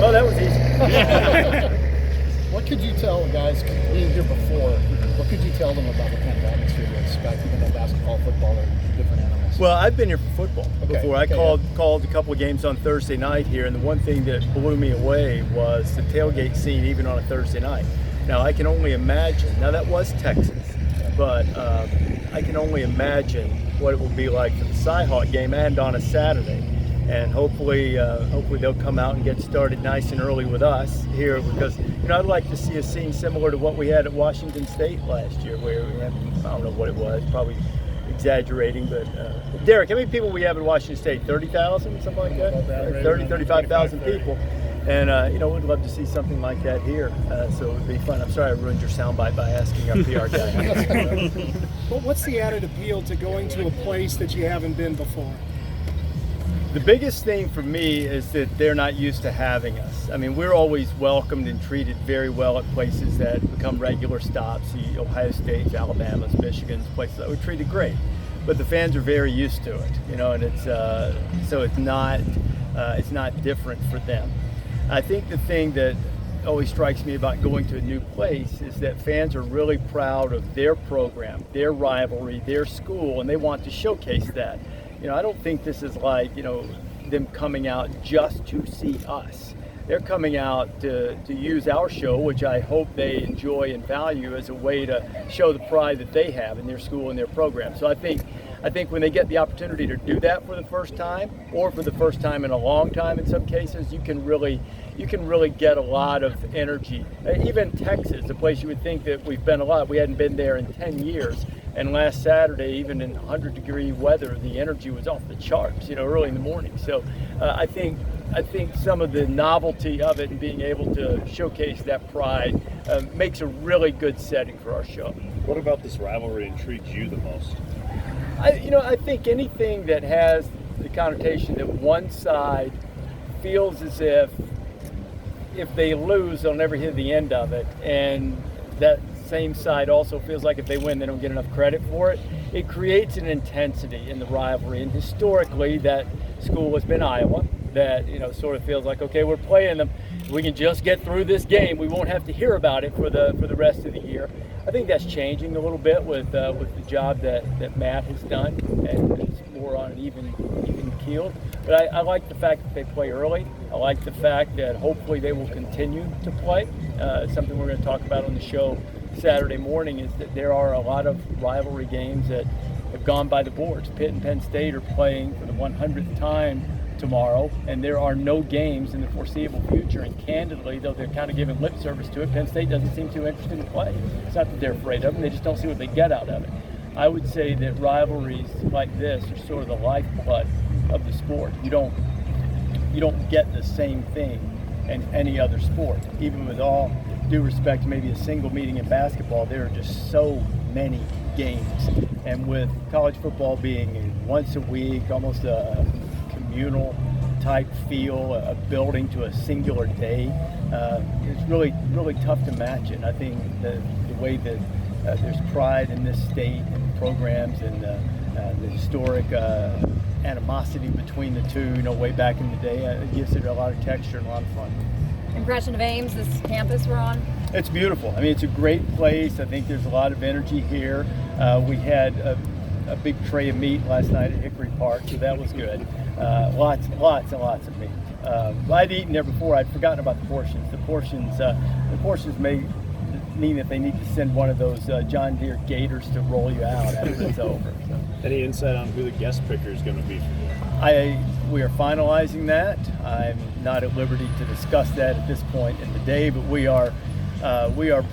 Oh, that was easy. What could you tell guys being here before? What could you tell them about what kind of atmosphere to expect, even though basketball, football are different animals? Well, I've been here for football before. I Okay, called a couple of games on Thursday night here, and the one thing that blew me away was the tailgate scene, even on a Thursday night. Now, I can only imagine. Now, that was Texas, but I can only imagine what it will be like for the Cyhawk game and on a Saturday. And hopefully they'll come out and get started nice and early with us here, because I'd like to see a scene similar to what we had at Washington State last year, where we had, I don't know what it was, probably exaggerating, but Derek, how many people we have at Washington State? 30,000, something like that? 35,000 people. And we'd love to see something like that here. So it would be fun. I'm sorry I ruined your soundbite by asking our PR guy. Well, what's the added appeal to going to a place that you haven't been before? The biggest thing for me is that they're not used to having us. I mean, we're always welcomed and treated very well at places that become regular stops, the Ohio States, Alabama's, Michigan's, places that we're treated great. But the fans are very used to it, and it's so it's not different for them. I think the thing that always strikes me about going to a new place is that fans are really proud of their program, their rivalry, their school, and they want to showcase that. I don't think this is like, them coming out just to see us. They're coming out to use our show, which I hope they enjoy and value, as a way to show the pride that they have in their school and their program. So I think when they get the opportunity to do that for the first time, or for the first time in a long time in some cases, you can really get a lot of energy. Even Texas, a place you would think that we've been a lot, we hadn't been there in 10 years. And last Saturday, even in 100-degree weather, the energy was off the charts, early in the morning. So I think some of the novelty of it and being able to showcase that pride makes a really good setting for our show. What about this rivalry intrigues you the most? I think anything that has the connotation that one side feels as if they lose, they'll never hear the end of it, and that same side also feels like if they win, they don't get enough credit for it. It creates an intensity in the rivalry, and historically, that school has been Iowa. That sort of feels like, okay, we're playing them. We can just get through this game. We won't have to hear about it for the rest of the year. I think that's changing a little bit with the job that Matt has done, and it's more on an even keel. But I like the fact that they play early. I like the fact that hopefully they will continue to play. Something we're going to talk about on the show Saturday morning is that there are a lot of rivalry games that have gone by the boards. Pitt and Penn State are playing for the 100th time tomorrow, and there are no games in the foreseeable future. And candidly, though they're kind of giving lip service to it, Penn State doesn't seem too interested to play. It's not that they're afraid of them, they just don't see what they get out of it. I would say that rivalries like this are sort of the lifeblood of the sport. You don't get the same thing in any other sport. Even with all due respect to maybe a single meeting in basketball, there are just so many games. And with college football being once a week, almost a communal type feel, a building to a singular day, it's really, really tough to match it. I think the way that there's pride in this state and programs, and the historic animosity between the two, way back in the day, it gives it a lot of texture and a lot of fun. Impression of Ames, this campus we're on? It's beautiful. I mean, it's a great place. I think there's a lot of energy here. We had a big tray of meat last night at Hickory Park, so that was good. Lots and lots of meat. I'd eaten there before. I'd forgotten about the portions. The portions may mean that they need to send one of those John Deere gators to roll you out after it's over. So. Any insight on who the guest picker is going to be for you? We are finalizing that. I'm not at liberty to discuss that at this point in the day, but we are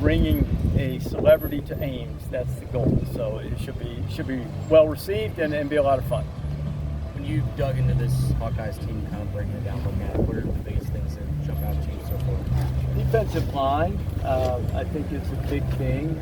bringing a celebrity to Ames. That's the goal. So it should be well received and be a lot of fun. When you dug into this Hawkeyes team, kind of breaking it down, looking at it, what are the biggest things that jump out to you so far? Defensive line, I think, is a big thing.